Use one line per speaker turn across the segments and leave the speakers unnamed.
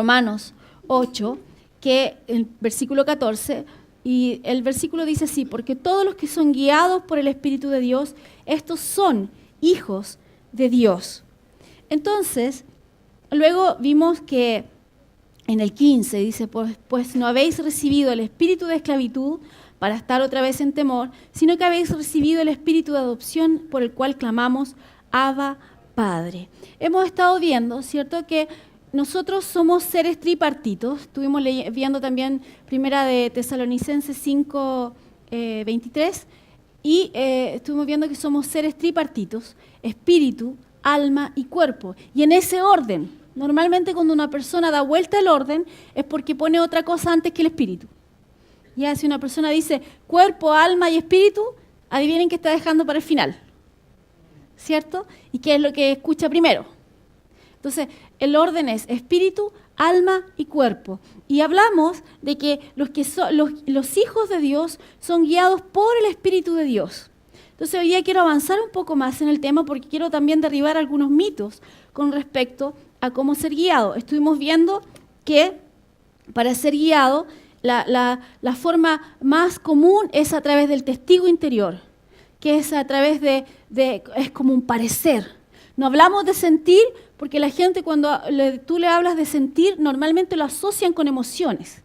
Romanos 8, que el versículo 14, y el versículo dice así: porque todos los que son guiados por el Espíritu de Dios, estos son hijos de Dios. Entonces, luego vimos que en el 15 dice: pues no habéis recibido el espíritu de esclavitud para estar otra vez en temor, sino que habéis recibido el espíritu de adopción por el cual clamamos, Abba, Padre. Hemos estado viendo, ¿cierto?, que nosotros somos seres tripartitos. Estuvimos viendo también Primera de Tesalonicenses 5, 23, y estuvimos viendo que somos seres tripartitos: espíritu, alma y cuerpo. Y en ese orden, normalmente cuando una persona da vuelta el orden es porque pone otra cosa antes que el espíritu. Ya, si una persona dice cuerpo, alma y espíritu, adivinen qué está dejando para el final, ¿cierto? ¿Y qué es lo que escucha primero? Entonces, el orden es espíritu, alma y cuerpo. Y hablamos de que los hijos de Dios son guiados por el Espíritu de Dios. Entonces, hoy día quiero avanzar un poco más en el tema porque quiero también derribar algunos mitos con respecto a cómo ser guiado. Estuvimos viendo que para ser guiado, la forma más común es a través del testigo interior, que es a través es como un parecer. No hablamos de sentir, porque la gente cuando tú le hablas de sentir, normalmente lo asocian con emociones.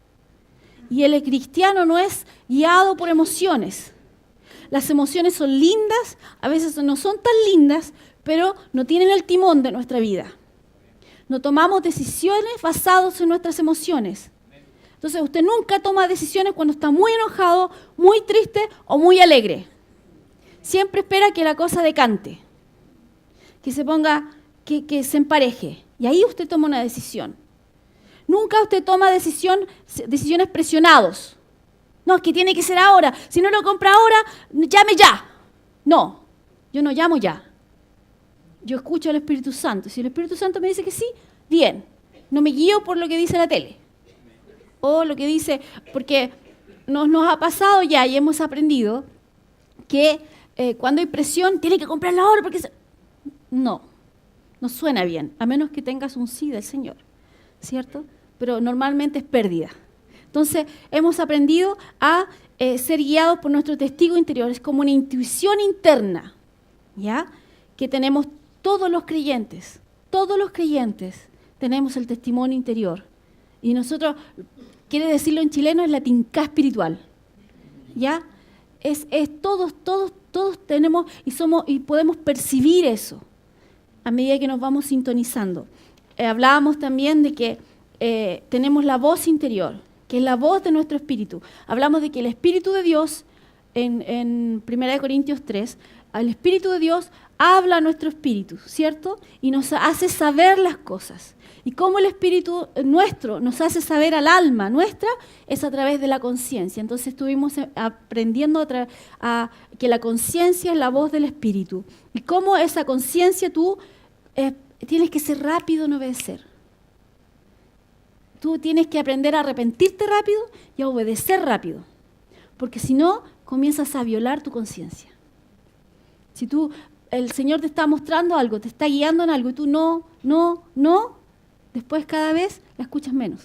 Y el cristiano no es guiado por emociones. Las emociones son lindas, a veces no son tan lindas, pero no tienen el timón de nuestra vida. No tomamos decisiones basadas en nuestras emociones. Entonces, usted nunca toma decisiones cuando está muy enojado, muy triste o muy alegre. Siempre espera que la cosa decante, que se ponga, que se empareje. Y ahí usted toma una decisión. Nunca usted toma decisiones presionados. No, es que tiene que ser ahora. Si no lo compra ahora, llame ya. No, yo no llamo ya. Yo escucho al Espíritu Santo. Si el Espíritu Santo me dice que sí, bien. No me guío por lo que dice la tele. O lo que dice, porque nos ha pasado ya y hemos aprendido que cuando hay presión, tiene que comprarla ahora porque... No suena bien, a menos que tengas un sí del Señor, ¿cierto? Pero normalmente es pérdida. Entonces, hemos aprendido a ser guiados por nuestro testigo interior. Es como una intuición interna, ¿ya? Que tenemos todos los creyentes tenemos el testimonio interior. Y nosotros, quiere decirlo en chileno, es la tincá espiritual, ¿ya? Todos tenemos y podemos percibir eso a medida que nos vamos sintonizando. Hablábamos también de que tenemos la voz interior, que es la voz de nuestro espíritu. Hablamos de que el Espíritu de Dios, en 1 Corintios 3, el Espíritu de Dios habla a nuestro espíritu, ¿cierto? Y nos hace saber las cosas. Y cómo el Espíritu nuestro nos hace saber al alma nuestra es a través de la conciencia. Entonces estuvimos aprendiendo a que la conciencia es la voz del Espíritu. Y cómo esa conciencia tú tienes que ser rápido en obedecer. Tú tienes que aprender a arrepentirte rápido y a obedecer rápido. Porque si no, comienzas a violar tu conciencia. Si el Señor te está mostrando algo, te está guiando en algo y tú no, después cada vez la escuchas menos.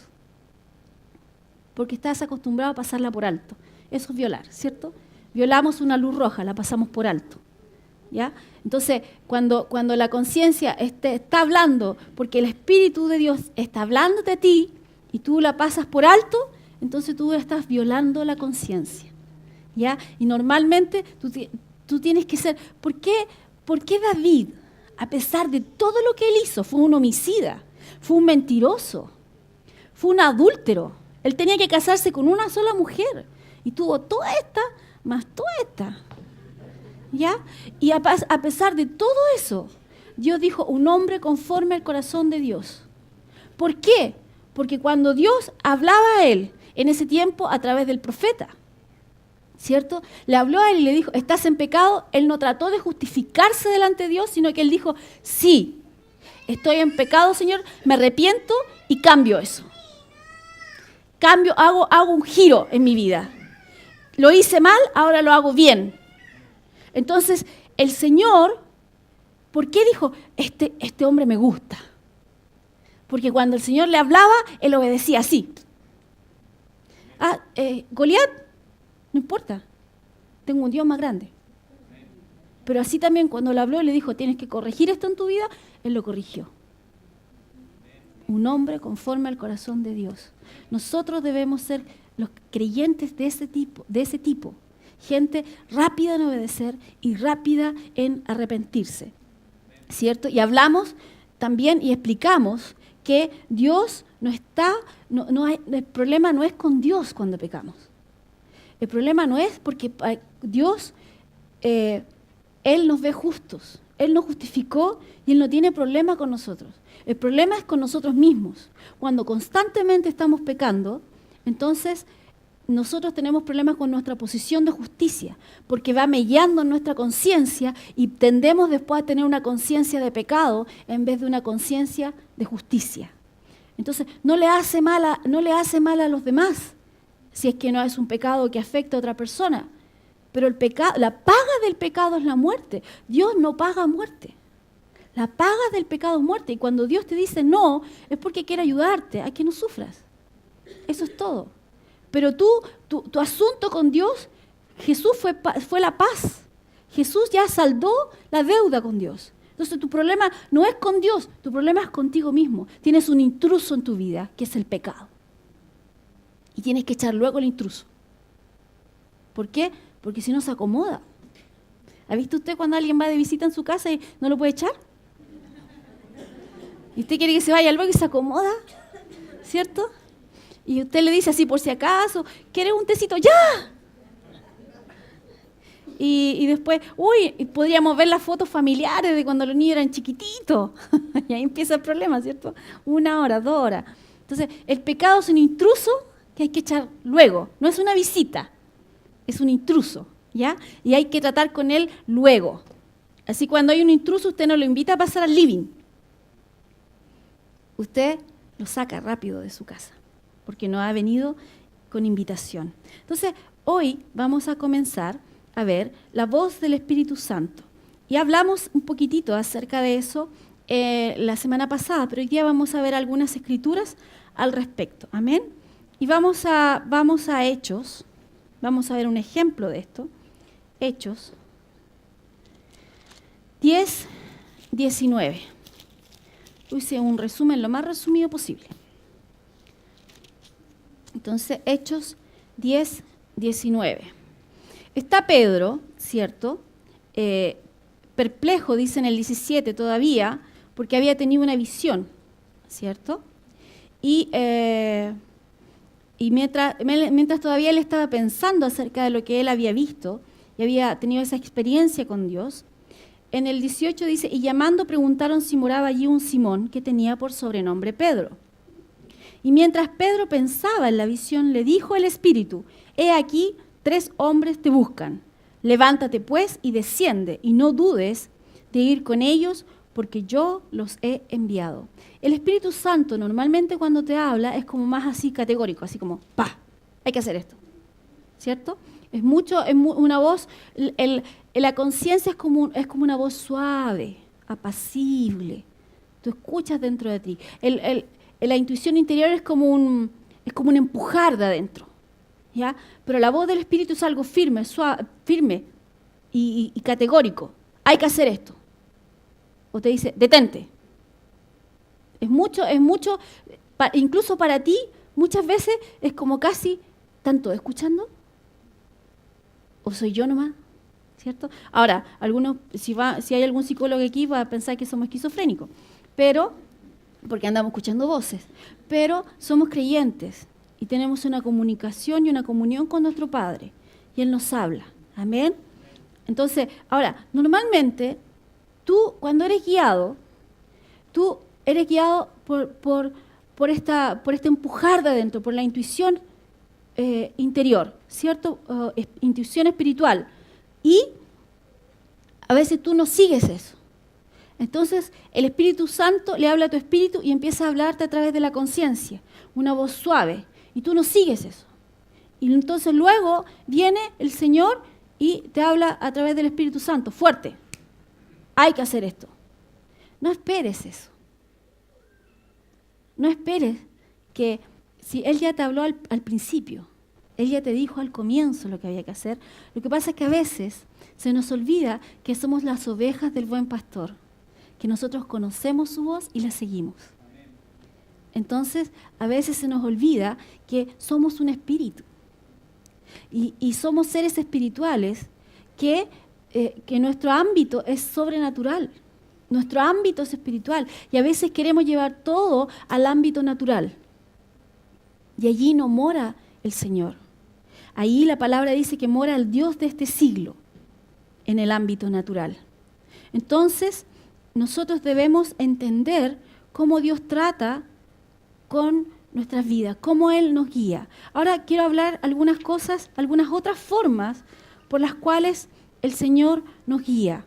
Porque estás acostumbrado a pasarla por alto. Eso es violar, ¿cierto? Violamos una luz roja, la pasamos por alto. ¿Ya? Entonces, cuando la conciencia está hablando, porque el Espíritu de Dios está hablándote a ti y tú la pasas por alto, entonces tú estás violando la conciencia. ¿Ya? Y normalmente tú tienes que ser... ¿Por qué David, a pesar de todo lo que él hizo, fue un homicida, fue un mentiroso, fue un adúltero? Él tenía que casarse con una sola mujer y tuvo toda esta más toda esta. ¿Ya? Y a pesar de todo eso, Dios dijo, un hombre conforme al corazón de Dios. ¿Por qué? Porque cuando Dios hablaba a él, en ese tiempo, a través del profeta, ¿cierto? Le habló a él y le dijo, ¿estás en pecado? Él no trató de justificarse delante de Dios, sino que él dijo, sí, estoy en pecado, Señor, me arrepiento y cambio eso. Hago un giro en mi vida. Lo hice mal, ahora lo hago bien. Entonces, el Señor, ¿por qué dijo, este hombre me gusta? Porque cuando el Señor le hablaba, él obedecía así. Goliat, no importa, tengo un Dios más grande. Pero así también cuando le habló y le dijo, tienes que corregir esto en tu vida, él lo corrigió. Un hombre conforme al corazón de Dios. Nosotros debemos ser los creyentes de ese tipo. Gente rápida en obedecer y rápida en arrepentirse. ¿Cierto? Y hablamos también y explicamos que Dios no está, el problema no es con Dios cuando pecamos. El problema no es porque Dios, Él nos ve justos, Él nos justificó y Él no tiene problema con nosotros. El problema es con nosotros mismos. Cuando constantemente estamos pecando, entonces nosotros tenemos problemas con nuestra posición de justicia, porque va mellando en nuestra conciencia y tendemos después a tener una conciencia de pecado en vez de una conciencia de justicia. Entonces, no le hace mal a los demás, si es que no es un pecado que afecta a otra persona. Pero la paga del pecado es la muerte. Dios no paga muerte. La paga del pecado es muerte. Y cuando Dios te dice no, es porque quiere ayudarte a que no sufras. Eso es todo. Pero tu asunto con Dios, Jesús fue la paz. Jesús ya saldó la deuda con Dios. Entonces tu problema no es con Dios, tu problema es contigo mismo. Tienes un intruso en tu vida, que es el pecado. Y tienes que echar luego el intruso. ¿Por qué? Porque si no se acomoda. ¿Ha visto usted cuando alguien va de visita en su casa y no lo puede echar? Y usted quiere que se vaya luego y se acomoda, ¿cierto? Y usted le dice así por si acaso, ¿quieres un tecito? ¡Ya! Y después, podríamos ver las fotos familiares de cuando los niños eran chiquititos. Y ahí empieza el problema, ¿cierto? 1 hora, 2 horas. Entonces, el pecado es un intruso que hay que echar luego. No es una visita, es un intruso, ¿ya? Y hay que tratar con él luego. Así cuando hay un intruso, usted no lo invita a pasar al living. Usted lo saca rápido de su casa, porque no ha venido con invitación. Entonces, hoy vamos a comenzar a ver la voz del Espíritu Santo. Y hablamos un poquitito acerca de eso la semana pasada, pero hoy día vamos a ver algunas escrituras al respecto. Amén. Y vamos a Hechos. Vamos a ver un ejemplo de esto. Hechos 10, 19. Hice un resumen lo más resumido posible. Entonces, Hechos 10, 19. Está Pedro, ¿cierto? Perplejo, dice en el 17 todavía, porque había tenido una visión, ¿cierto? Y mientras todavía él estaba pensando acerca de lo que él había visto y había tenido esa experiencia con Dios, en el 18 dice, y llamando preguntaron si moraba allí un Simón que tenía por sobrenombre Pedro. Y mientras Pedro pensaba en la visión, le dijo el Espíritu, he aquí, 3 hombres te buscan. Levántate pues y desciende, y no dudes de ir con ellos, porque yo los he enviado. El Espíritu Santo normalmente cuando te habla es como más así categórico, así como, hay que hacer esto, ¿cierto? Es una voz, la conciencia es como una voz suave, apacible. Tú escuchas dentro de ti. La intuición interior es como un empujar de adentro, ¿ya? Pero la voz del Espíritu es algo firme, suave, firme y categórico. Hay que hacer esto. O te dice, detente. Es mucho, incluso para ti, muchas veces es como casi, ¿tanto escuchando? ¿O soy yo nomás? ¿Cierto? Ahora, si hay algún psicólogo aquí va a pensar que somos esquizofrénicos, pero, porque andamos escuchando voces, pero somos creyentes y tenemos una comunicación y una comunión con nuestro Padre, y Él nos habla. Amén. Entonces, ahora, normalmente, tú cuando eres guiado, por este empujar de adentro, por la intuición interior, ¿cierto? Intuición espiritual. Y a veces tú no sigues eso. Entonces, el Espíritu Santo le habla a tu espíritu y empieza a hablarte a través de la conciencia, una voz suave, y tú no sigues eso. Y entonces luego viene el Señor y te habla a través del Espíritu Santo, fuerte. Hay que hacer esto. No esperes eso. no esperes que, si Él ya te habló al principio, Él ya te dijo al comienzo lo que había que hacer. Lo que pasa es que a veces se nos olvida que somos las ovejas del buen pastor, que nosotros conocemos su voz y la seguimos. Entonces, a veces se nos olvida que somos un espíritu y somos seres espirituales que nuestro ámbito es sobrenatural. Nuestro ámbito es espiritual y a veces queremos llevar todo al ámbito natural. Y allí no mora el Señor. Ahí la palabra dice que mora el Dios de este siglo en el ámbito natural. Entonces, nosotros debemos entender cómo Dios trata con nuestras vidas, cómo Él nos guía. Ahora quiero hablar algunas cosas, algunas otras formas por las cuales el Señor nos guía.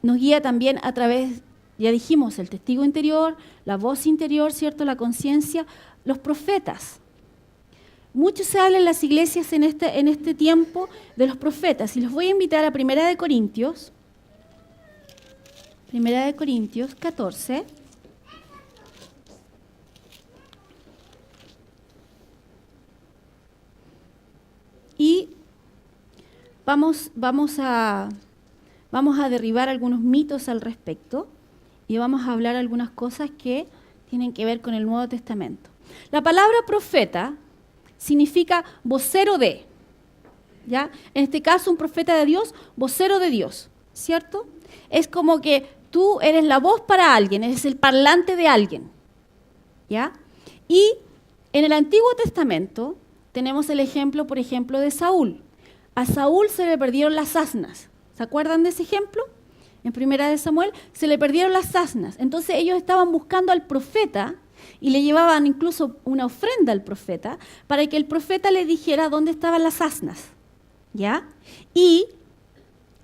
Nos guía también a través, ya dijimos, el testigo interior, la voz interior, ¿cierto? La conciencia, los profetas. Mucho se habla en las iglesias en este tiempo de los profetas. Y los voy a invitar a 1 Corintios 14. Y vamos a derribar algunos mitos al respecto y vamos a hablar algunas cosas que tienen que ver con el Nuevo Testamento. La palabra profeta significa vocero de, ¿ya? En este caso, un profeta de Dios, vocero de Dios, ¿cierto? Es como que tú eres la voz para alguien, eres el parlante de alguien, ¿ya? Y en el Antiguo Testamento tenemos el ejemplo, por ejemplo, de Saúl. A Saúl se le perdieron las asnas. ¿Se acuerdan de ese ejemplo? En 1 Samuel se le perdieron las asnas. Entonces ellos estaban buscando al profeta y le llevaban incluso una ofrenda al profeta para que el profeta le dijera dónde estaban las asnas, ¿ya? Y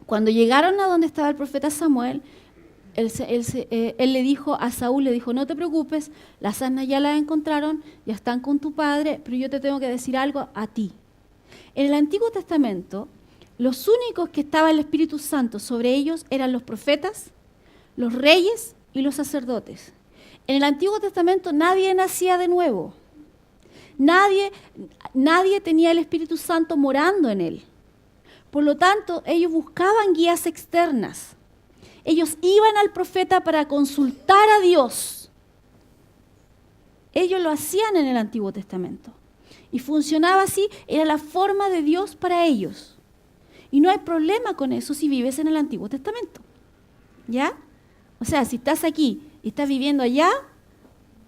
cuando llegaron a donde estaba el profeta Samuel, él le dijo a Saúl, le dijo, no te preocupes, las asnas ya las encontraron, ya están con tu padre, pero yo te tengo que decir algo a ti. En el Antiguo Testamento, los únicos que estaba el Espíritu Santo sobre ellos eran los profetas, los reyes y los sacerdotes. En el Antiguo Testamento nadie nacía de nuevo. Nadie tenía el Espíritu Santo morando en él. Por lo tanto, ellos buscaban guías externas. Ellos iban al profeta para consultar a Dios. Ellos lo hacían en el Antiguo Testamento. Y funcionaba así, era la forma de Dios para ellos. Y no hay problema con eso si vives en el Antiguo Testamento. ¿Ya? O sea, si estás aquí y estás viviendo allá,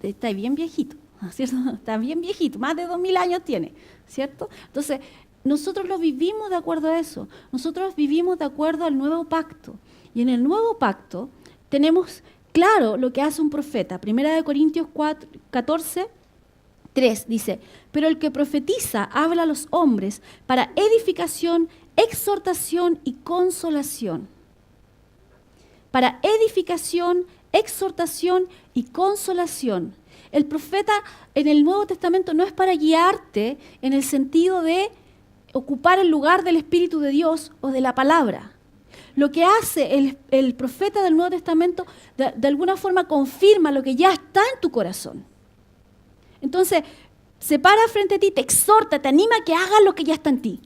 estás bien viejito, ¿cierto? Estás bien viejito, más de 2000 años tiene, ¿cierto? Entonces, nosotros lo vivimos de acuerdo a eso. Nosotros vivimos de acuerdo al nuevo pacto. Y en el nuevo pacto tenemos claro lo que hace un profeta. 1 Corintios 14, 3 dice, pero el que profetiza habla a los hombres para edificación, exhortación y consolación. Para edificación, exhortación y consolación. El profeta en el Nuevo Testamento no es para guiarte en el sentido de ocupar el lugar del Espíritu de Dios o de la palabra. Lo que hace el profeta del Nuevo Testamento de alguna forma confirma lo que ya está en tu corazón. Entonces, se para frente a ti, te exhorta, te anima a que hagas lo que ya está en ti.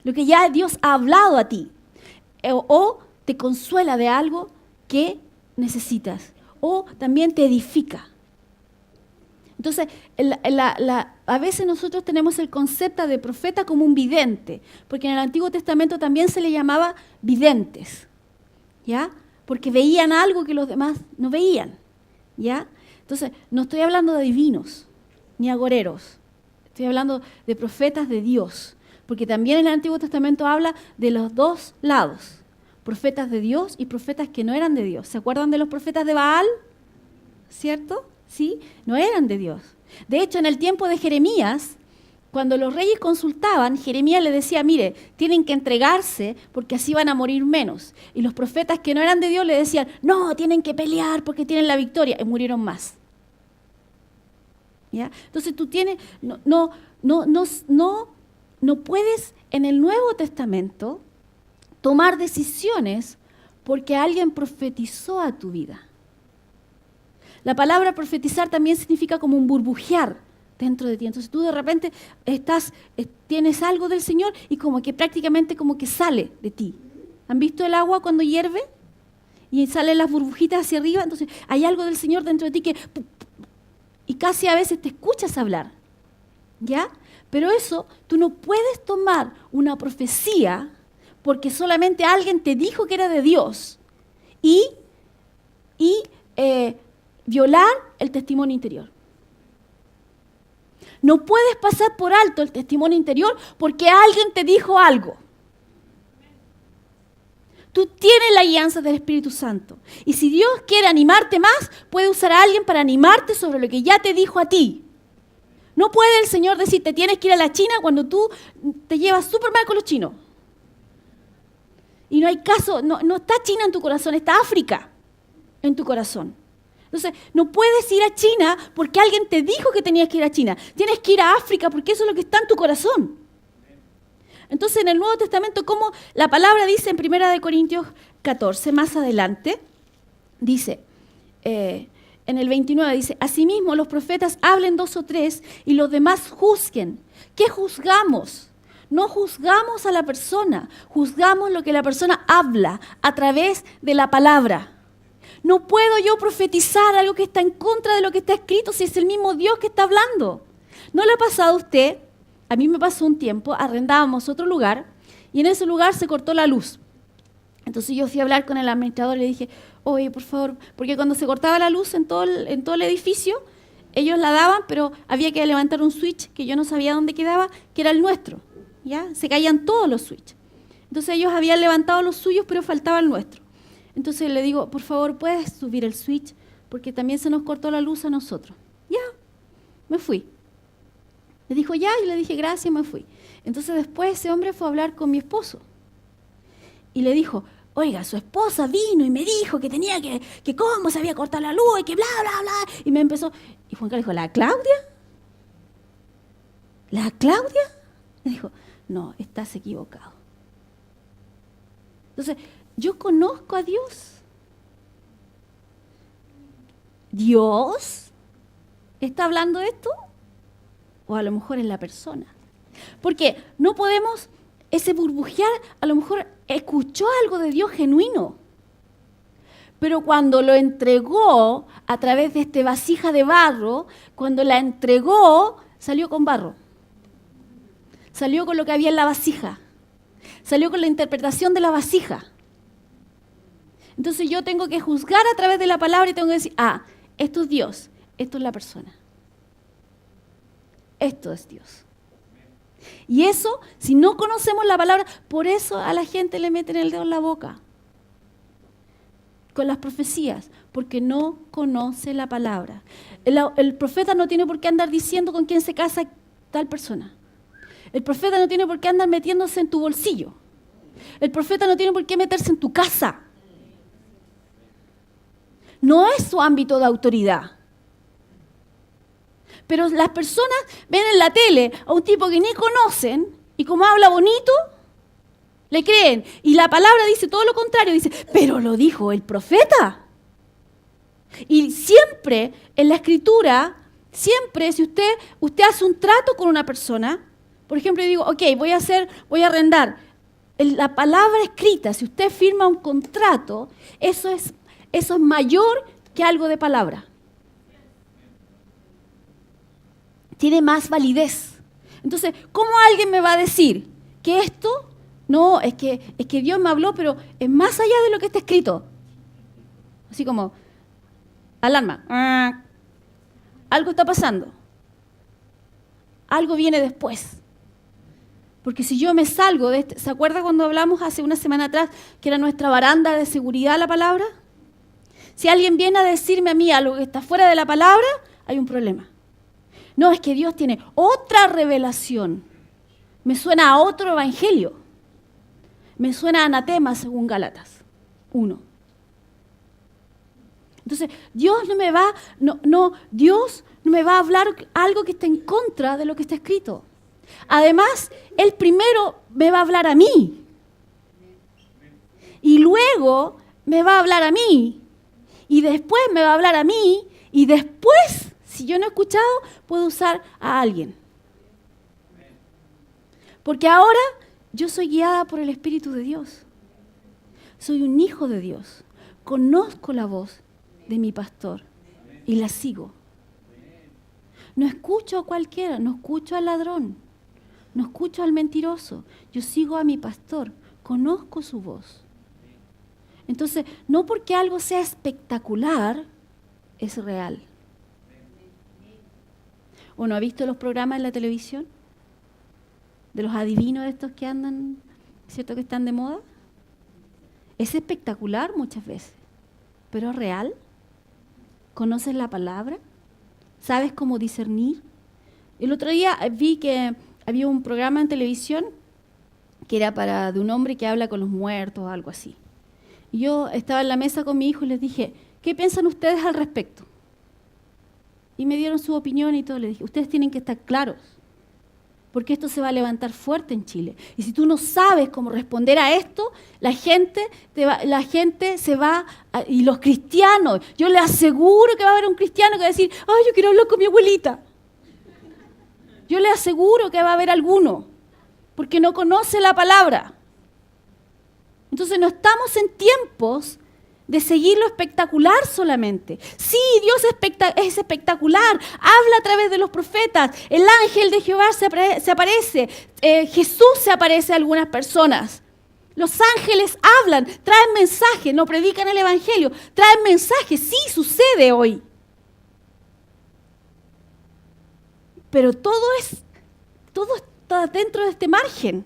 Lo que ya Dios ha hablado a ti. O te consuela de algo que necesitas. O también te edifica. Entonces, a veces nosotros tenemos el concepto de profeta como un vidente, porque en el Antiguo Testamento también se le llamaba videntes, ¿ya? Porque veían algo que los demás no veían, ¿ya? Entonces, no estoy hablando de divinos, ni agoreros, estoy hablando de profetas de Dios, porque también en el Antiguo Testamento habla de los dos lados, profetas de Dios y profetas que no eran de Dios. ¿Se acuerdan de los profetas de Baal? ¿Cierto? ¿Sí? No eran de Dios. De hecho, en el tiempo de Jeremías, cuando los reyes consultaban, Jeremías le decía, mire, tienen que entregarse porque así van a morir menos. Y los profetas que no eran de Dios le decían, no, tienen que pelear porque tienen la victoria. Y murieron más. ¿Ya? Entonces tú tienes, no puedes en el Nuevo Testamento tomar decisiones porque alguien profetizó a tu vida. La palabra profetizar también significa como un burbujear dentro de ti. Entonces tú de repente tienes algo del Señor y como que prácticamente como que sale de ti. ¿Han visto el agua cuando hierve? Y salen las burbujitas hacia arriba. Entonces hay algo del Señor dentro de ti que... Y casi a veces te escuchas hablar. ¿Ya? Pero eso, tú no puedes tomar una profecía porque solamente alguien te dijo que era de Dios y violar el testimonio interior. No puedes pasar por alto el testimonio interior porque alguien te dijo algo. Tú tienes la guianza del Espíritu Santo. Y si Dios quiere animarte más, puede usar a alguien para animarte sobre lo que ya te dijo a ti. No puede el Señor decirte, tienes que ir a la China cuando tú te llevas súper mal con los chinos. Y no hay caso, no está China en tu corazón, está África en tu corazón. Entonces, no puedes ir a China porque alguien te dijo que tenías que ir a China. Tienes que ir a África porque eso es lo que está en tu corazón. Entonces, en el Nuevo Testamento, como la palabra dice en 1 Corintios 14, más adelante, dice, en el 29, dice, asimismo los profetas hablen 2 o 3 y los demás juzguen. ¿Qué juzgamos? No juzgamos a la persona, juzgamos lo que la persona habla a través de la palabra. No puedo yo profetizar algo que está en contra de lo que está escrito si es el mismo Dios que está hablando. ¿No le ha pasado a usted? A mí me pasó un tiempo, arrendábamos otro lugar y en ese lugar se cortó la luz. Entonces yo fui a hablar con el administrador y le dije, oye, por favor, porque cuando se cortaba la luz en todo el edificio, ellos la daban, pero había que levantar un switch que yo no sabía dónde quedaba, que era el nuestro. ¿Ya? Se caían todos los switches. Entonces ellos habían levantado los suyos, pero faltaba el nuestro. Entonces le digo, por favor, ¿puedes subir el switch? Porque también se nos cortó la luz a nosotros. Ya, me fui. Le dijo ya, y le dije gracias, me fui. Entonces después ese hombre fue a hablar con mi esposo. Y le dijo, oiga, su esposa vino y me dijo que tenía que cómo se había cortado la luz y que bla, bla, bla. Y me empezó, y Juan Carlos dijo, ¿la Claudia? ¿La Claudia? Le dijo, no, estás equivocado. Entonces, yo conozco a Dios. ¿Dios está hablando de esto? O a lo mejor es la persona. Porque no podemos, ese burbujear, a lo mejor escuchó algo de Dios genuino. Pero cuando lo entregó a través de este vasija de barro, cuando la entregó, salió con barro. Salió con lo que había en la vasija. Salió con la interpretación de la vasija. Entonces yo tengo que juzgar a través de la palabra y tengo que decir, esto es Dios, esto es la persona. Esto es Dios. Y eso, si no conocemos la palabra, por eso a la gente le meten el dedo en la boca. Con las profecías, porque no conoce la palabra. El profeta no tiene por qué andar diciendo con quién se casa tal persona. El profeta no tiene por qué andar metiéndose en tu bolsillo. El profeta no tiene por qué meterse en tu casa. No es su ámbito de autoridad. Pero las personas ven en la tele a un tipo que ni conocen y como habla bonito, le creen. Y la palabra dice todo lo contrario, dice, pero lo dijo el profeta. Y siempre en la escritura, siempre si usted hace un trato con una persona, por ejemplo, yo digo, ok, voy a arrendar. La palabra escrita, si usted firma un contrato, eso es mayor que algo de palabra. Tiene más validez. Entonces, ¿cómo alguien me va a decir que esto, no, es que Dios me habló, pero es más allá de lo que está escrito? Así como, alarma, algo está pasando. Algo viene después. Porque si yo me salgo de ¿se acuerda cuando hablamos hace una semana atrás que era nuestra baranda de seguridad la palabra? Si alguien viene a decirme a mí algo que está fuera de la palabra, hay un problema. No, es que Dios tiene otra revelación. Me suena a otro evangelio. Me suena a anatema según Gálatas 1. Entonces, Dios no me va a hablar algo que esté en contra de lo que está escrito. Además, Él primero me va a hablar a mí. Y luego me va a hablar a mí. Y después me va a hablar a mí. Y después, si yo no he escuchado, puedo usar a alguien. Porque ahora yo soy guiada por el Espíritu de Dios. Soy un hijo de Dios. Conozco la voz de mi pastor y la sigo. No escucho a cualquiera, no escucho al ladrón, no escucho al mentiroso. Yo sigo a mi pastor, conozco su voz. Entonces, no porque algo sea espectacular, es real. ¿O no ha visto los programas en la televisión? De los adivinos estos que andan, ¿cierto? Que están de moda. Es espectacular muchas veces, pero ¿es real? ¿Conoces la palabra? ¿Sabes cómo discernir? El otro día vi que había un programa en televisión que era de un hombre que habla con los muertos o algo así. Y yo estaba en la mesa con mi hijo y les dije, ¿qué piensan ustedes al respecto? Y me dieron su opinión y todo. Les dije, ustedes tienen que estar claros, porque esto se va a levantar fuerte en Chile. Y si tú no sabes cómo responder a esto, la gente se va, y los cristianos, yo les aseguro que va a haber un cristiano que va a decir, ay, yo quiero hablar con mi abuelita. Yo les aseguro que va a haber alguno, porque no conoce la palabra. Entonces no estamos en tiempos de seguir lo espectacular solamente. Sí, Dios es espectacular, habla a través de los profetas, el ángel de Jehová se aparece, Jesús se aparece a algunas personas. Los ángeles hablan, traen mensajes, no predican el evangelio, traen mensajes, sí, sucede hoy. Pero todo está dentro de este margen.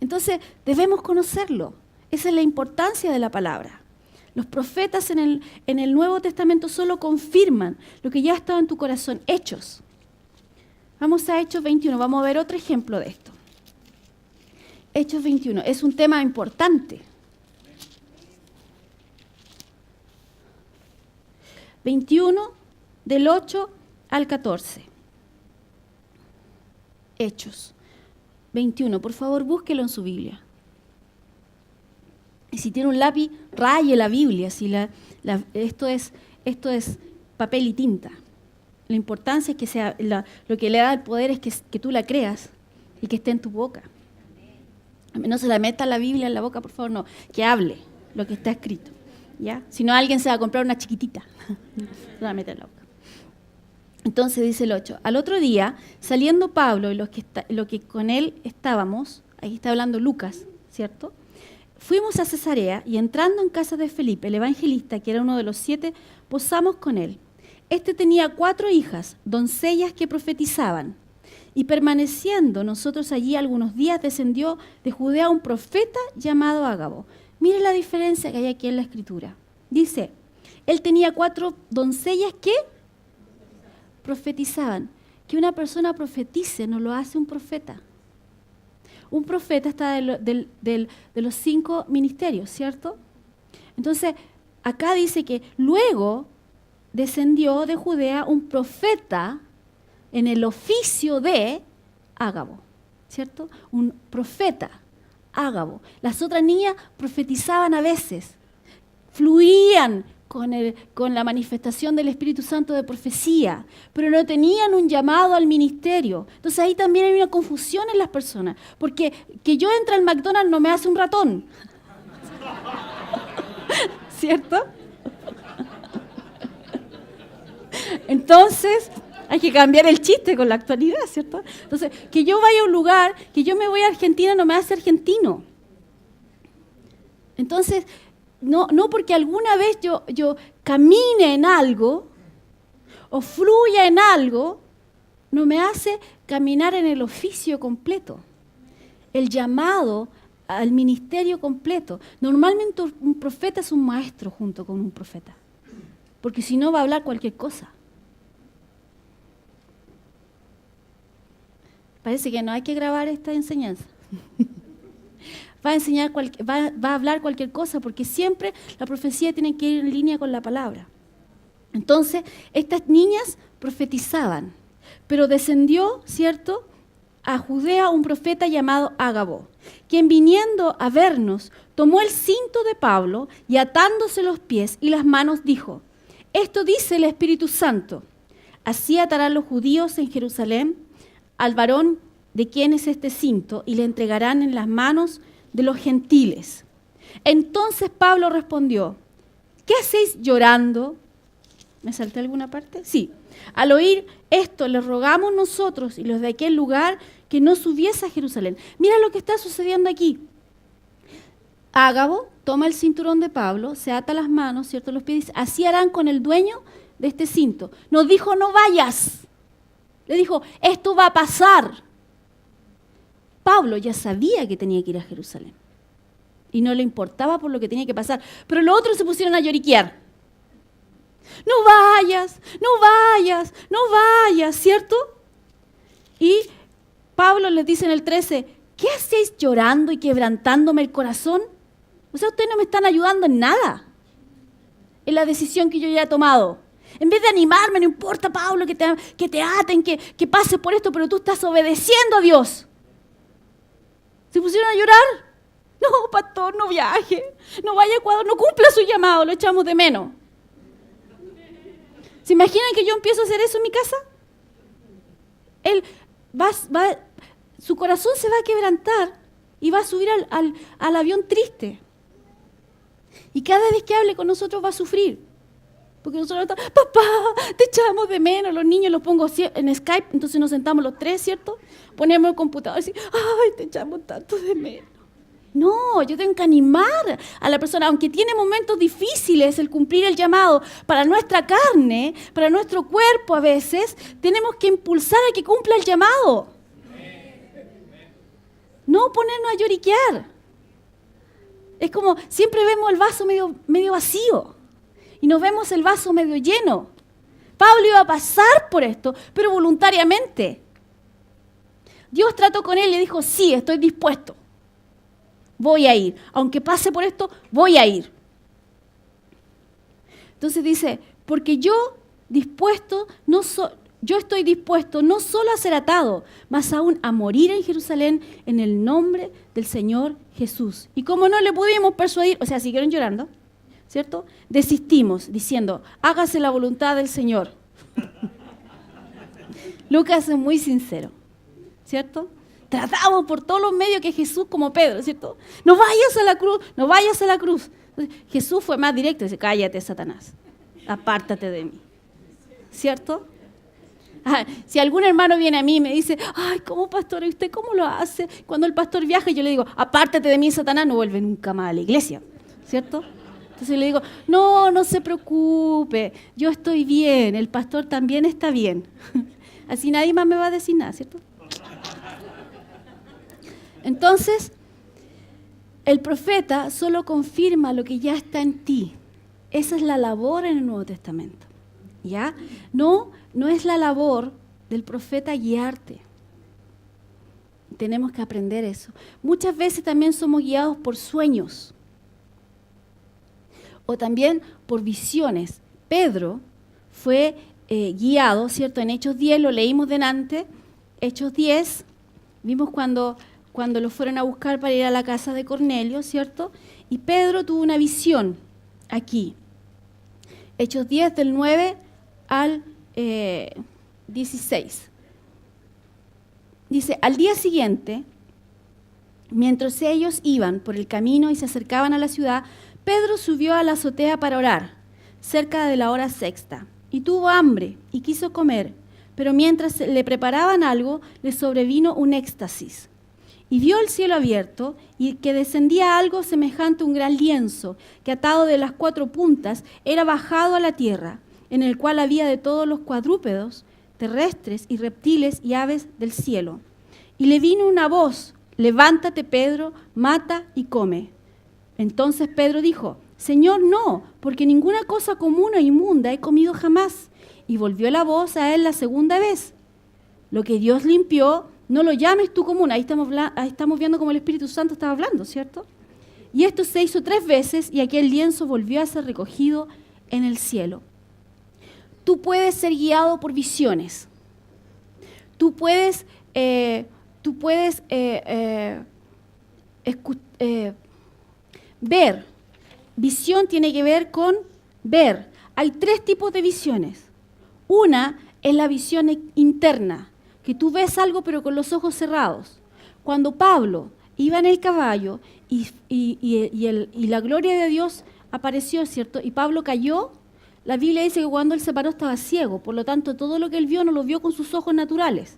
Entonces debemos conocerlo. Esa es la importancia de la palabra. Los profetas en el Nuevo Testamento solo confirman lo que ya estaba en tu corazón. Hechos. Vamos a Hechos 21. Vamos a ver otro ejemplo de esto. Hechos 21. Es un tema importante. 21, del 8 al 14. Hechos 21. Por favor, búsquelo en su Biblia. Y si tiene un lápiz, raye la Biblia. Esto es papel y tinta. La importancia es que sea lo que le da el poder es que tú la creas y que esté en tu boca. No se la meta la Biblia en la boca, por favor, no. Que hable lo que está escrito. ¿Ya? Si no, alguien se va a comprar una chiquitita. Se la mete en la boca. Entonces dice el 8. Al otro día, saliendo Pablo y los que con él estábamos, ahí está hablando Lucas, ¿cierto? Fuimos a Cesarea y entrando en casa de Felipe, el evangelista, que era uno de los 7, posamos con él. Este tenía 4 hijas, doncellas que profetizaban. Y permaneciendo nosotros allí algunos días, descendió de Judea un profeta llamado Ágabo. Mire la diferencia que hay aquí en la Escritura. Dice, él tenía 4 doncellas que profetizaban. Que una persona profetice no lo hace un profeta. Un profeta está de los 5 ministerios, ¿cierto? Entonces, acá dice que luego descendió de Judea un profeta en el oficio de Ágabo, ¿cierto? Un profeta, Ágabo. Las otras niñas profetizaban a veces, fluían con la manifestación del Espíritu Santo de profecía, pero no tenían un llamado al ministerio. Entonces ahí también hay una confusión en las personas, porque que yo entre al McDonald's no me hace un ratón, ¿cierto? Entonces hay que cambiar el chiste con la actualidad, ¿cierto? Entonces, que yo vaya a un lugar, que yo me voy a Argentina no me hace argentino. Entonces, no porque alguna vez yo camine en algo o fluya en algo, no me hace caminar en el oficio completo, el llamado al ministerio completo. Normalmente un profeta es un maestro junto con un profeta, porque si no va a hablar cualquier cosa. Parece que no hay que grabar esta enseñanza. Va a hablar cualquier cosa, porque siempre la profecía tiene que ir en línea con la palabra. Entonces, estas niñas profetizaban, pero descendió, ¿cierto?, a Judea un profeta llamado Ágabo, quien viniendo a vernos, tomó el cinto de Pablo y atándose los pies y las manos dijo, esto dice el Espíritu Santo. Así atarán los judíos en Jerusalén al varón de quien es este cinto y le entregarán en las manos de los gentiles. Entonces Pablo respondió, ¿qué hacéis llorando? ¿Me salté alguna parte? Sí. Al oír esto, le rogamos nosotros y los de aquel lugar que no subiese a Jerusalén. Mira lo que está sucediendo aquí. Ágabo toma el cinturón de Pablo, se ata las manos, ¿cierto? Los pies, así harán con el dueño de este cinto. Nos dijo, no vayas. Le dijo, esto va a pasar. Pablo ya sabía que tenía que ir a Jerusalén. Y no le importaba por lo que tenía que pasar. Pero los otros se pusieron a lloriquear. No vayas, no vayas, no vayas, ¿cierto? Y Pablo les dice en el 13, ¿qué hacéis llorando y quebrantándome el corazón? O sea, ustedes no me están ayudando en nada. En la decisión que yo ya he tomado. En vez de animarme, no importa, Pablo, que te aten, que pases por esto, pero tú estás obedeciendo a Dios. ¿Se pusieron a llorar? No, pastor, no viaje, no vaya a Ecuador, no cumpla su llamado, lo echamos de menos. ¿Se imaginan que yo empiezo a hacer eso en mi casa? Él su corazón se va a quebrantar y va a subir al avión triste. Y cada vez que hable con nosotros va a sufrir. Porque nosotros estamos, papá, te echamos de menos, los niños los pongo en Skype, entonces nos sentamos los tres, ¿cierto? Ponemos el computador y decimos, ay, te echamos tanto de menos. No, yo tengo que animar a la persona, aunque tiene momentos difíciles el cumplir el llamado para nuestra carne, para nuestro cuerpo a veces, tenemos que impulsar a que cumpla el llamado. No ponernos a lloriquear. Es como, siempre vemos el vaso medio vacío y nos vemos el vaso medio lleno. Pablo iba a pasar por esto, pero voluntariamente. Dios trató con él y le dijo, sí, estoy dispuesto. Voy a ir. Aunque pase por esto, voy a ir. Entonces dice, porque yo estoy dispuesto no solo a ser atado, más aún a morir en Jerusalén en el nombre del Señor Jesús. Y como no le pudimos persuadir, o sea, siguieron llorando, ¿cierto? Desistimos diciendo, hágase la voluntad del Señor. Lucas es muy sincero, ¿cierto? Tratamos por todos los medios que Jesús, como Pedro, ¿cierto? No vayas a la cruz, no vayas a la cruz. Entonces, Jesús fue más directo, dice, cállate, Satanás, apártate de mí, ¿cierto? Si algún hermano viene a mí y me dice, ay, ¿cómo pastor? ¿Y usted cómo lo hace? Cuando el pastor viaja, yo le digo, apártate de mí, Satanás, no vuelve nunca más a la iglesia, ¿cierto? Entonces le digo, no se preocupe, yo estoy bien, el pastor también está bien. Así nadie más me va a decir nada, ¿cierto? Entonces, el profeta solo confirma lo que ya está en ti. Esa es la labor en el Nuevo Testamento, ¿ya? No es la labor del profeta guiarte. Tenemos que aprender eso. Muchas veces también somos guiados por sueños o también por visiones. Pedro fue guiado, ¿cierto? En Hechos 10, lo leímos delante, Hechos 10, vimos cuando lo fueron a buscar para ir a la casa de Cornelio, ¿cierto? Y Pedro tuvo una visión aquí. Hechos 10, del 9 al 16. Dice, al día siguiente, mientras ellos iban por el camino y se acercaban a la ciudad, Pedro subió a la azotea para orar, cerca de la hora sexta, y tuvo hambre y quiso comer, pero mientras le preparaban algo, le sobrevino un éxtasis. Y vio el cielo abierto y que descendía algo semejante a un gran lienzo, que atado de las 4 puntas era bajado a la tierra, en el cual había de todos los cuadrúpedos, terrestres y reptiles y aves del cielo. Y le vino una voz, levántate, Pedro, mata y come. Entonces Pedro dijo, Señor, no, porque ninguna cosa común o inmunda he comido jamás. Y volvió la voz a él la segunda vez. Lo que Dios limpió, no lo llames tú común. Ahí estamos viendo cómo el Espíritu Santo estaba hablando, ¿cierto? Y esto se hizo 3 veces y aquel lienzo volvió a ser recogido en el cielo. Tú puedes ser guiado por visiones. Tú puedes ver. Visión tiene que ver con ver. hay tres tipos de visiones. Una es la visión interna, que tú ves algo pero con los ojos cerrados. Cuando Pablo iba en el caballo y la gloria de Dios apareció, ¿cierto? Y Pablo cayó, la Biblia dice que cuando él se paró estaba ciego, por lo tanto todo lo que él vio no lo vio con sus ojos naturales,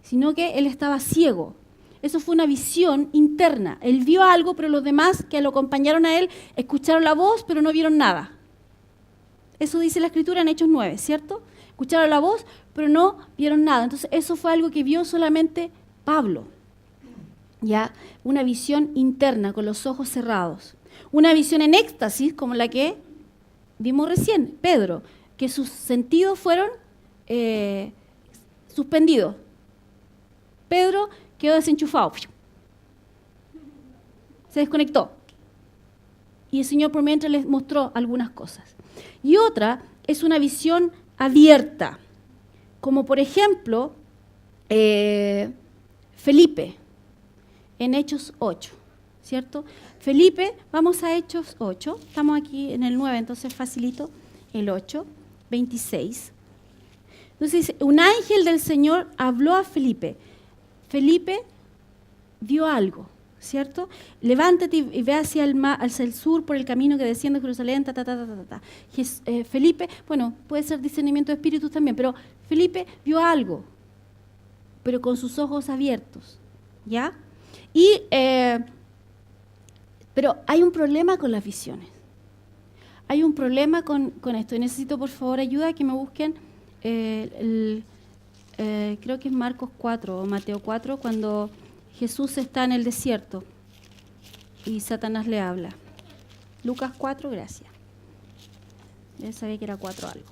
sino que él estaba ciego. Eso fue una visión interna. Él vio algo, pero los demás que lo acompañaron a él escucharon la voz, pero no vieron nada. Eso dice la Escritura en Hechos 9, ¿cierto? Escucharon la voz, pero no vieron nada. Entonces, eso fue algo que vio solamente Pablo. ¿Ya? Una visión interna, con los ojos cerrados. Una visión en éxtasis, como la que vimos recién, Pedro, que sus sentidos fueron suspendidos. Pedro quedó desenchufado. Se desconectó. Y el Señor por mientras les mostró algunas cosas. Y otra es una visión abierta, como por ejemplo Felipe, en Hechos 8, ¿cierto? Felipe, vamos a Hechos 8, estamos aquí en el 9, entonces facilito el 8, 26. Entonces dice, un ángel del Señor habló a Felipe. Felipe vio algo, ¿cierto? Levántate y ve hacia el sur por el camino que desciende a Jerusalén, Felipe, bueno, puede ser discernimiento de espíritus también, pero Felipe vio algo, pero con sus ojos abiertos, ¿ya? Pero hay un problema con las visiones. Hay un problema con esto. Y necesito, por favor, ayuda, que me busquen, creo que es Marcos 4 o Mateo 4, cuando Jesús está en el desierto y Satanás le habla. Lucas 4, gracias. Yo sabía que era 4 algo.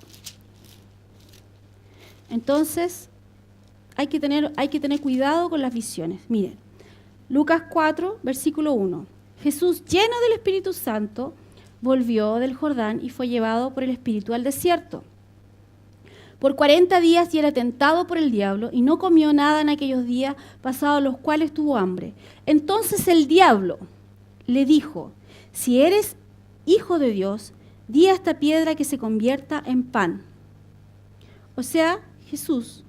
Entonces, hay que tener cuidado con las visiones. Miren, Lucas 4, versículo 1. Jesús, lleno del Espíritu Santo, volvió del Jordán y fue llevado por el Espíritu al desierto. Por 40 días y era tentado por el diablo y no comió nada en aquellos días, pasados los cuales tuvo hambre. Entonces el diablo le dijo, si eres hijo de Dios, di a esta piedra que se convierta en pan. O sea, Jesús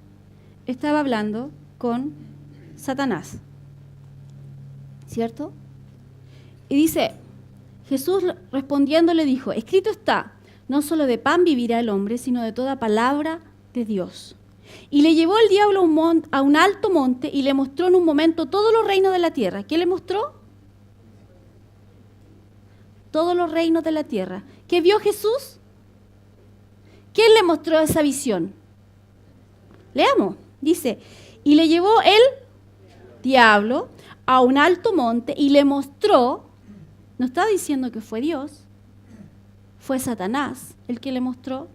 estaba hablando con Satanás, ¿cierto? Y dice, Jesús respondiendo le dijo, escrito está, no solo de pan vivirá el hombre, sino de toda palabra de Dios. Y le llevó el diablo a un alto monte y le mostró en un momento todos los reinos de la tierra. ¿Qué le mostró? Todos los reinos de la tierra. ¿Qué vio Jesús? ¿Quién le mostró esa visión? Leamos. Dice, y le llevó el diablo a un alto monte y le mostró, no está diciendo que fue Dios, fue Satanás el que le mostró,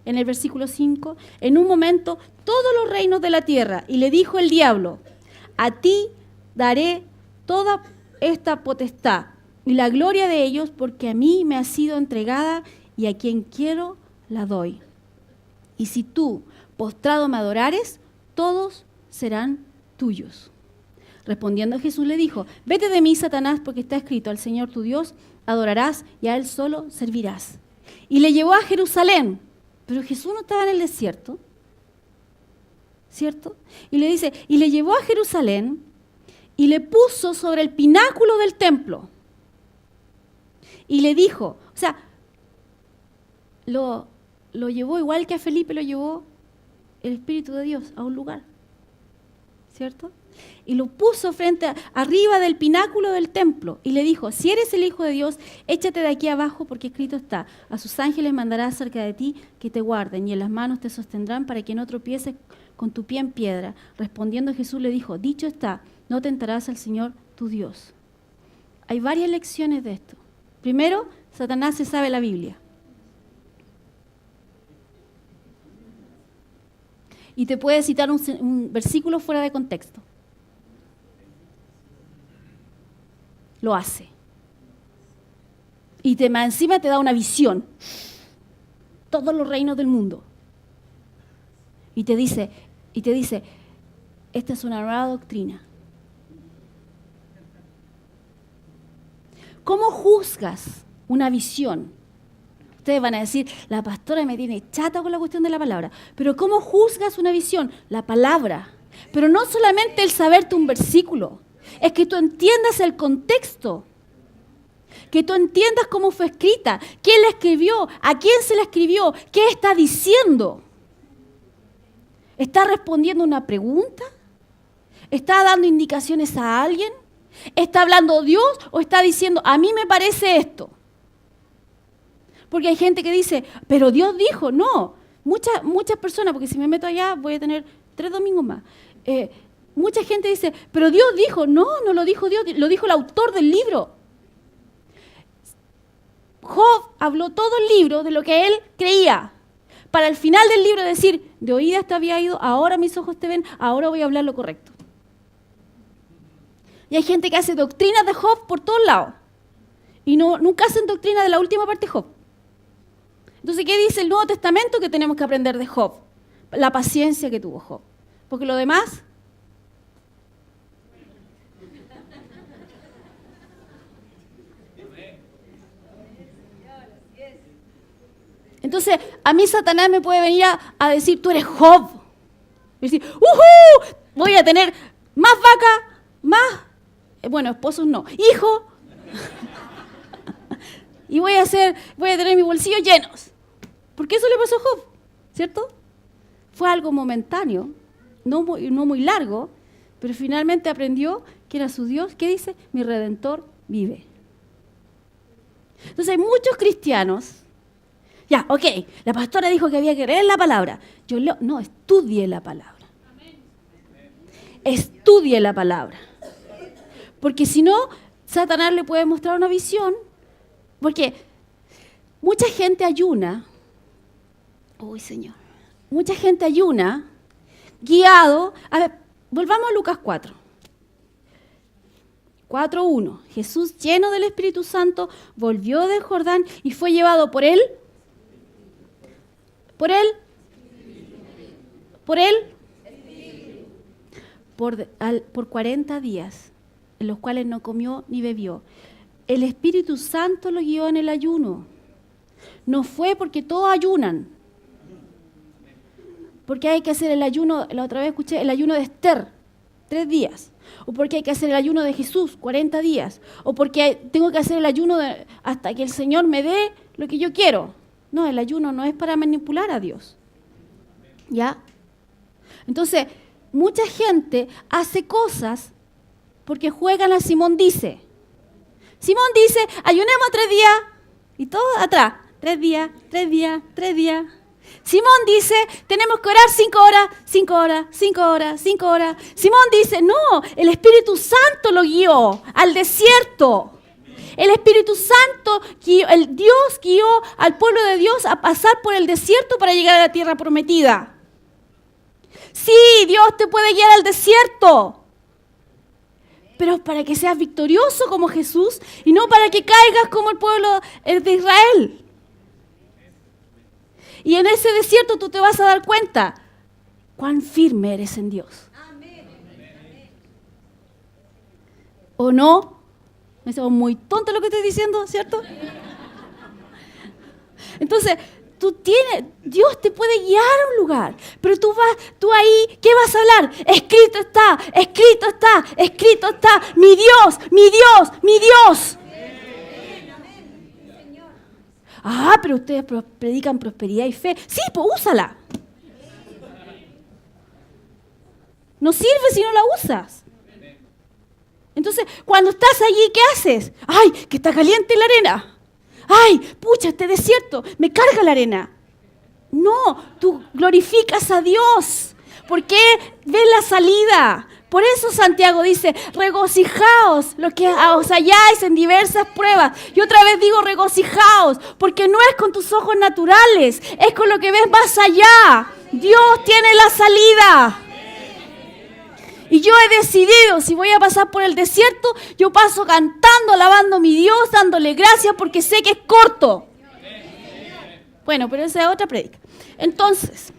en el versículo 5, en un momento todos los reinos de la tierra, y le dijo el diablo, a ti daré toda esta potestad y la gloria de ellos, porque a mí me ha sido entregada y a quien quiero la doy. Y si tú postrado me adorares, todos serán tuyos. Respondiendo Jesús le dijo, vete de mí, Satanás, porque está escrito, al Señor tu Dios adorarás y a Él solo servirás. Y le llevó a Jerusalén, pero Jesús no estaba en el desierto, ¿cierto? Y le dice, y le llevó a Jerusalén y le puso sobre el pináculo del templo. Y le dijo, o sea, lo llevó igual que a Felipe lo llevó el Espíritu de Dios a un lugar, ¿cierto? Y lo puso arriba del pináculo del templo y le dijo, si eres el Hijo de Dios, échate de aquí abajo porque escrito está, a sus ángeles mandará cerca de ti que te guarden y en las manos te sostendrán para que no tropieces con tu pie en piedra. Respondiendo Jesús le dijo, dicho está, no tentarás al Señor tu Dios. Hay varias lecciones de esto. Primero, Satanás se sabe la Biblia. Y te puede citar un versículo fuera de contexto. Lo hace. Y encima te da una visión. Todos los reinos del mundo. Y te dice, esta es una nueva doctrina. ¿Cómo juzgas una visión? Ustedes van a decir, la pastora me tiene chata con la cuestión de la palabra. Pero ¿cómo juzgas una visión? La palabra. Pero no solamente el saberte un versículo, es que tú entiendas el contexto, que tú entiendas cómo fue escrita, quién la escribió, a quién se la escribió, qué está diciendo. ¿Está respondiendo una pregunta? ¿Está dando indicaciones a alguien? ¿Está hablando Dios o está diciendo, a mí me parece esto? Porque hay gente que dice, pero Dios dijo, no. Muchas personas, porque si me meto allá voy a tener 3 domingos más. Mucha gente dice, pero Dios dijo, no lo dijo Dios, lo dijo el autor del libro. Job habló todo el libro de lo que él creía. Para el final del libro decir, de oídas te había ido, ahora mis ojos te ven, ahora voy a hablar lo correcto. Y hay gente que hace doctrinas de Job por todos lados. Y nunca hacen doctrina de la última parte de Job. Entonces, ¿qué dice el Nuevo Testamento que tenemos que aprender de Job? La paciencia que tuvo Job. Porque lo demás... Entonces, a mí Satanás me puede venir a decir, tú eres Job. Y decir, ¡uhú! Voy a tener más vaca, más... Bueno, esposos no. Hijo. Y voy a tener mis bolsillos llenos. Porque eso le pasó a Job, ¿cierto? Fue algo momentáneo, no muy largo, pero finalmente aprendió que era su Dios. ¿Qué dice? Mi Redentor vive. Entonces hay muchos cristianos. Ya, ok, la pastora dijo que había que leer la palabra. No, estudie la palabra. Estudie la palabra. Porque si no, Satanás le puede mostrar una visión. Porque mucha gente ayuna. Uy, Señor. Mucha gente ayuna, guiado. A ver, volvamos a Lucas 4. 4:1. Jesús, lleno del Espíritu Santo, volvió del Jordán y fue llevado por él. ¿Por él? ¿Por él? Por 40 días, en los cuales no comió ni bebió. El Espíritu Santo lo guió en el ayuno. No fue porque todos ayunan. Porque hay que hacer el ayuno, la otra vez escuché, el ayuno de Esther, 3 días. O porque hay que hacer el ayuno de Jesús, 40 días. O porque tengo que hacer el ayuno hasta que el Señor me dé lo que yo quiero. No, el ayuno no es para manipular a Dios. ¿Ya? Entonces, mucha gente hace cosas porque juegan a Simón dice. Simón dice, ayunemos 3 días. Y todo atrás. 3 días, 3 días, 3 días. Simón dice, tenemos que orar 5 horas, 5 horas, 5 horas, 5 horas. Simón dice, no, el Espíritu Santo lo guió al desierto. El Espíritu Santo, el Dios guió al pueblo de Dios a pasar por el desierto para llegar a la tierra prometida. Sí, Dios te puede guiar al desierto, pero para que seas victorioso como Jesús y no para que caigas como el pueblo de Israel. Y en ese desierto tú te vas a dar cuenta cuán firme eres en Dios. ¿O no? Me siento muy tonto lo que estoy diciendo, ¿cierto? Entonces, Dios te puede guiar a un lugar, pero tú ahí, ¿qué vas a hablar? Escrito está, escrito está, escrito está, mi Dios, mi Dios, mi Dios. Ah, pero ustedes predican prosperidad y fe. Sí, pues úsala. No sirve si no la usas. Entonces, cuando estás allí, ¿qué haces? ¡Ay, que está caliente la arena! ¡Ay, pucha, este desierto! ¡Me carga la arena! No, tú glorificas a Dios. Porque ves la salida. Por eso Santiago dice, regocijaos lo que os halláis en diversas pruebas. Y otra vez digo regocijaos, porque no es con tus ojos naturales, es con lo que ves más allá. Dios tiene la salida. Y yo he decidido, si voy a pasar por el desierto, yo paso cantando, alabando a mi Dios, dándole gracias porque sé que es corto. Bueno, pero esa es otra prédica. Entonces,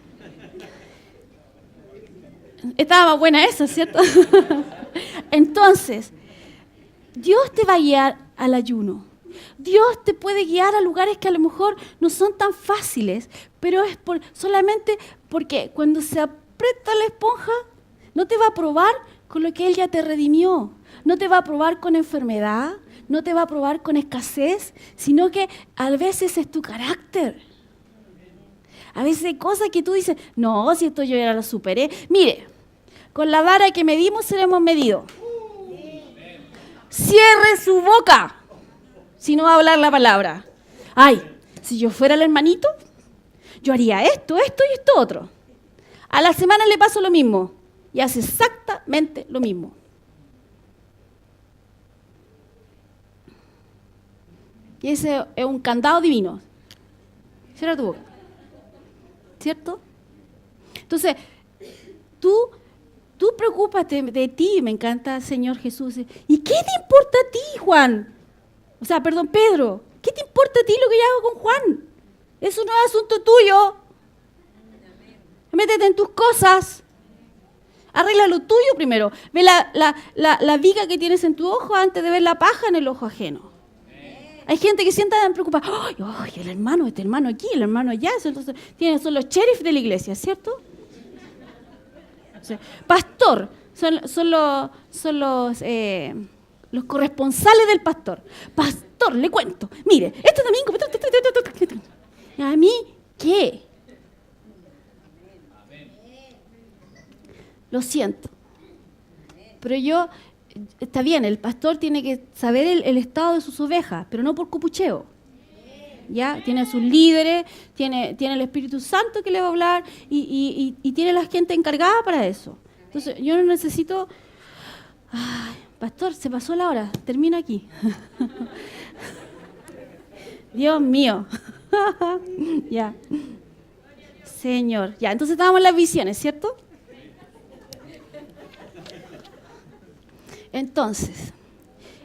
estaba buena esa, ¿cierto? Entonces, Dios te va a guiar al ayuno. Dios te puede guiar a lugares que a lo mejor no son tan fáciles, pero es solamente porque cuando se aprieta la esponja, no te va a probar con lo que Él ya te redimió. No te va a probar con enfermedad, no te va a probar con escasez, sino que a veces es tu carácter. A veces hay cosas que tú dices, no, si esto yo ya lo superé. Mire, con la vara que medimos seremos medidos. Cierre su boca si no va a hablar la palabra. Ay, si yo fuera el hermanito, yo haría esto, esto y esto otro. A la semana le paso lo mismo y hace exactamente lo mismo. Y ese es un candado divino. Cierra tu boca. ¿Cierto? Entonces, tú preocúpate de ti, me encanta, Señor Jesús. ¿Y qué te importa a ti, Juan? O sea, perdón, Pedro. ¿Qué te importa a ti lo que yo hago con Juan? Eso no es asunto tuyo. Métete en tus cosas. Arregla lo tuyo primero. Ve la viga que tienes en tu ojo antes de ver la paja en el ojo ajeno. Hay gente que sienta tan preocupada. ¡Ay, el hermano, este hermano aquí, el hermano allá! Entonces, son los sheriff de la iglesia, ¿cierto? Pastor, son los corresponsales del pastor. Pastor, le cuento. Mire, este domingo... ¿Y a mí qué? Lo siento. Pero está bien, el pastor tiene que saber el estado de sus ovejas, pero no por cupucheo. ¿Ya? Tiene sus líderes, tiene el Espíritu Santo que le va a hablar y tiene la gente encargada para eso. Entonces, yo no necesito... Ay, pastor, se pasó la hora, termino aquí. Dios mío. Ya. Señor. Ya, entonces estábamos en las visiones, ¿cierto? Entonces,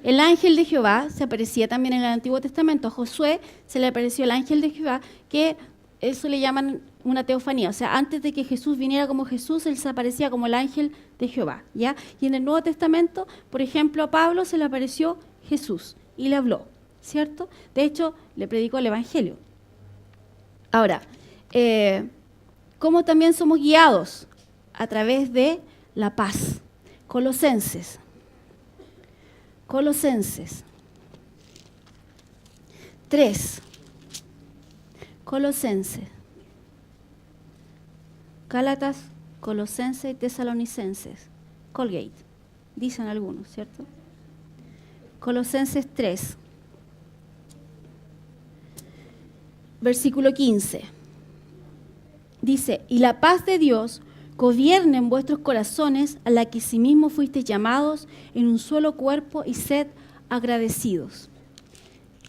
el ángel de Jehová se aparecía también en el Antiguo Testamento. A Josué se le apareció el ángel de Jehová, que eso le llaman una teofanía. O sea, antes de que Jesús viniera como Jesús, él se aparecía como el ángel de Jehová, ¿ya? Y en el Nuevo Testamento, por ejemplo, a Pablo se le apareció Jesús y le habló, ¿cierto? De hecho, le predicó el Evangelio. Ahora, ¿cómo también somos guiados? A través de la paz. Colosenses 3. Colosenses. Gálatas, Colosenses y Tesalonicenses. Colgate, dicen algunos, ¿cierto? Colosenses 3. Versículo 15. Dice, y la paz de Dios gobierne en vuestros corazones, a la que asimismo fuisteis llamados en un solo cuerpo, y sed agradecidos.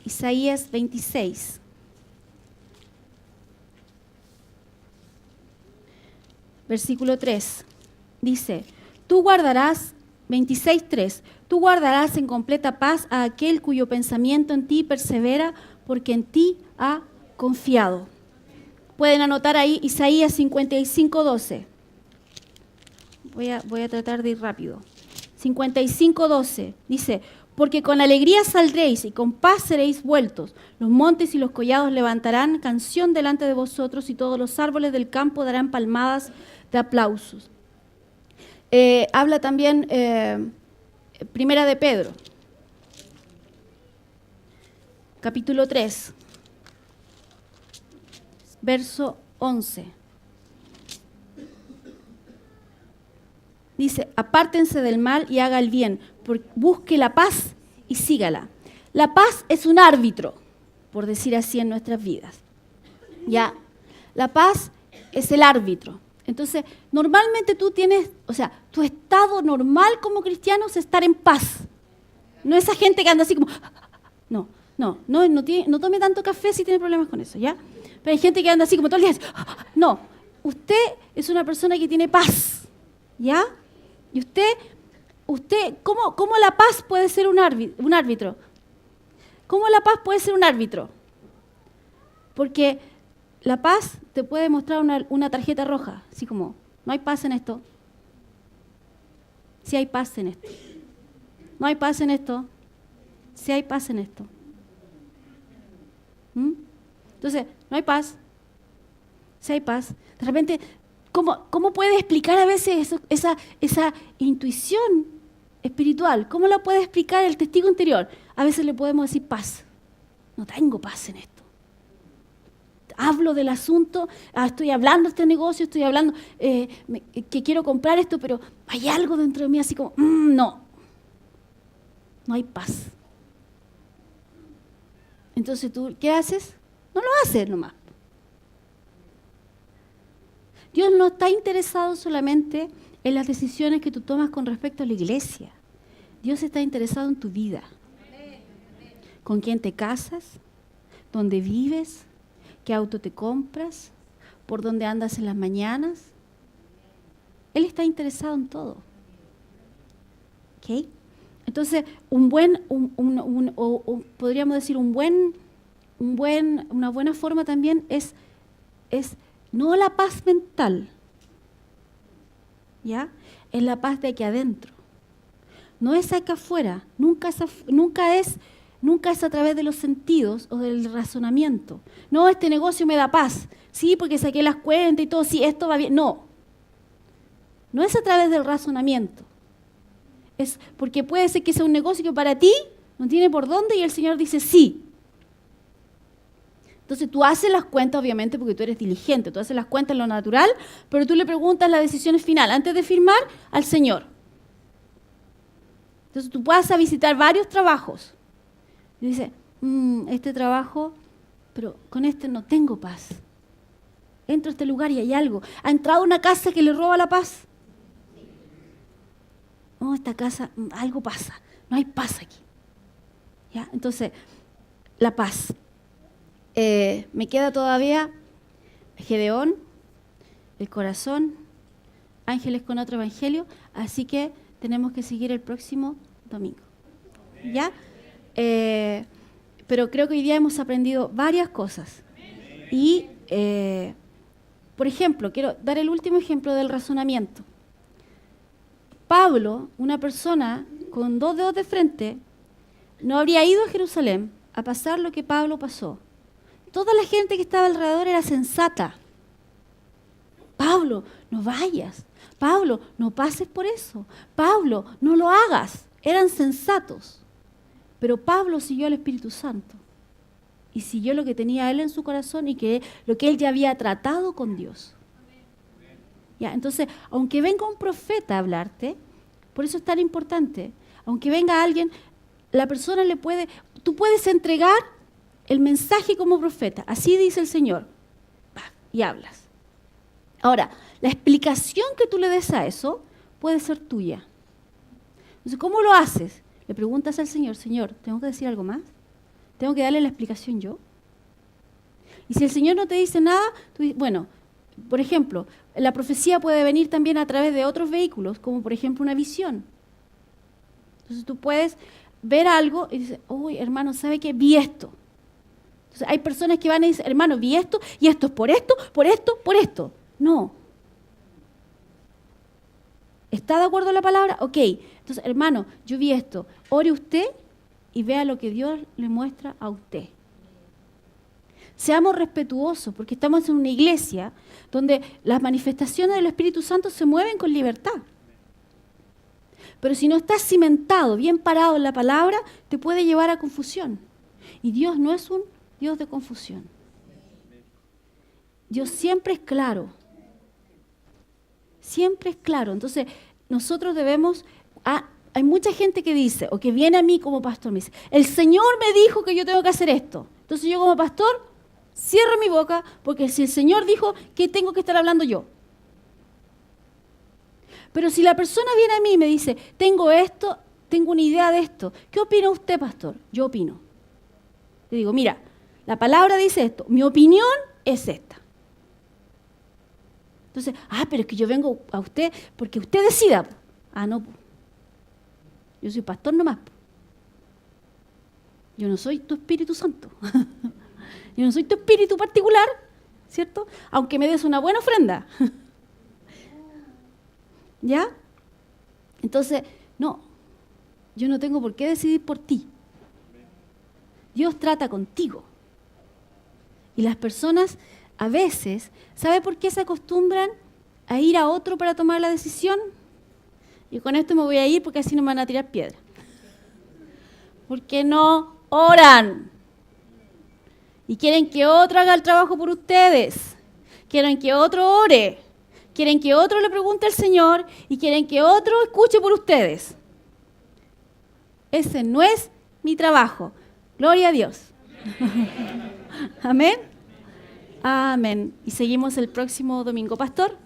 Isaías 26. Versículo 3. Dice, tú guardarás, 26:3, tú guardarás en completa paz a aquel cuyo pensamiento en ti persevera, porque en ti ha confiado. Pueden anotar ahí Isaías 55:12. Voy a tratar de ir rápido. 55:12 dice, porque con alegría saldréis y con paz seréis vueltos. Los montes y los collados levantarán canción delante de vosotros y todos los árboles del campo darán palmadas de aplausos. Habla también Primera de Pedro, capítulo 3, verso 11. Dice, apártense del mal y haga el bien, busque la paz y sígala. La paz es un árbitro, por decir así, en nuestras vidas. Ya, la paz es el árbitro. Entonces, normalmente tú tienes, o sea, tu estado normal como cristiano es estar en paz. No esa gente que anda así como, no tome tanto café si tiene problemas con eso, ¿ya? Pero hay gente que anda así como todo el día. No, usted es una persona que tiene paz, ¿ya? Y usted ¿cómo la paz puede ser un árbitro? ¿Cómo la paz puede ser un árbitro? Porque la paz te puede mostrar una tarjeta roja, así como, no hay paz en esto. Sí hay paz en esto. No hay paz en esto. Sí hay paz en esto. ¿Mm? Entonces, no hay paz. Si hay paz, de repente, ¿cómo puede explicar a veces esa intuición espiritual? ¿Cómo la puede explicar el testigo interior? A veces le podemos decir paz. No tengo paz en esto. Hablo del asunto, estoy hablando de este negocio, estoy hablando que quiero comprar esto, pero hay algo dentro de mí así como, no hay paz. Entonces tú, ¿qué haces? No lo haces nomás. Dios no está interesado solamente en las decisiones que tú tomas con respecto a la iglesia. Dios está interesado en tu vida. ¿Con quién te casas? ¿Dónde vives? ¿Qué auto te compras? ¿Por dónde andas en las mañanas? Él está interesado en todo. ¿Ok? Entonces, podríamos decir una buena forma también es no la paz mental, ¿ya? Es la paz de aquí adentro. No es acá afuera, nunca es a través de los sentidos o del razonamiento. No, este negocio me da paz. Sí, porque saqué las cuentas y todo, sí, esto va bien. No es a través del razonamiento. Es porque puede ser que sea un negocio que para ti no tiene por dónde y el Señor dice sí. Entonces tú haces las cuentas, obviamente, porque tú eres diligente, tú haces las cuentas en lo natural, pero tú le preguntas la decisión final antes de firmar al Señor. Entonces tú vas a visitar varios trabajos. Y dices, este trabajo, pero con este no tengo paz. Entro a este lugar y hay algo. ¿Ha entrado a una casa que le roba la paz? No, esta casa, algo pasa. No hay paz aquí. ¿Ya? Entonces, la paz. Me queda todavía Gedeón, el corazón, ángeles con otro evangelio, así que tenemos que seguir el próximo domingo. ¿Ya? Pero creo que hoy día hemos aprendido varias cosas. Y, por ejemplo, quiero dar el último ejemplo del razonamiento. Pablo, una persona con 2 dedos de frente, no habría ido a Jerusalén a pasar lo que Pablo pasó. Toda la gente que estaba alrededor era sensata. Pablo, no vayas. Pablo, no pases por eso. Pablo, no lo hagas. Eran sensatos. Pero Pablo siguió al Espíritu Santo. Y siguió lo que tenía él en su corazón y lo que él ya había tratado con Dios. Ya, entonces, aunque venga un profeta a hablarte, por eso es tan importante, aunque venga alguien, la persona tú puedes entregar el mensaje como profeta, así dice el Señor, y hablas. Ahora, la explicación que tú le des a eso puede ser tuya. Entonces, ¿cómo lo haces? Le preguntas al Señor, Señor, ¿tengo que decir algo más? ¿Tengo que darle la explicación yo? Y si el Señor no te dice nada, tú dices, bueno, por ejemplo, la profecía puede venir también a través de otros vehículos, como por ejemplo una visión. Entonces tú puedes ver algo y dices, uy, hermano, ¿sabe qué? Vi esto. Entonces hay personas que van y dicen, hermano, vi esto, y esto es por esto, por esto, por esto. No. ¿Está de acuerdo la palabra? Ok. Entonces, hermano, yo vi esto. Ore usted y vea lo que Dios le muestra a usted. Seamos respetuosos, porque estamos en una iglesia donde las manifestaciones del Espíritu Santo se mueven con libertad. Pero si no estás cimentado, bien parado en la palabra, te puede llevar a confusión. Y Dios no es un Dios de confusión. Dios siempre es claro. Siempre es claro. Entonces, nosotros debemos... hay mucha gente que dice, o que viene a mí como pastor, me dice, el Señor me dijo que yo tengo que hacer esto. Entonces yo como pastor cierro mi boca, porque si el Señor dijo, ¿qué tengo que estar hablando yo? Pero si la persona viene a mí y me dice, tengo esto, tengo una idea de esto, ¿qué opina usted, pastor? Yo opino. Le digo, mira, la palabra dice esto, mi opinión es esta. Entonces, pero es que yo vengo a usted porque usted decida. No, yo soy pastor nomás. Yo no soy tu Espíritu Santo. Yo no soy tu espíritu particular, ¿cierto? Aunque me des una buena ofrenda. ¿Ya? Entonces, no, yo no tengo por qué decidir por ti. Dios trata contigo. Y las personas a veces, ¿sabe por qué se acostumbran a ir a otro para tomar la decisión? Y con esto me voy a ir porque así no me van a tirar piedra. Porque no oran. Y quieren que otro haga el trabajo por ustedes. Quieren que otro ore. Quieren que otro le pregunte al Señor y quieren que otro escuche por ustedes. Ese no es mi trabajo. Gloria a Dios. Amén. Amén. Y seguimos el próximo domingo, pastor.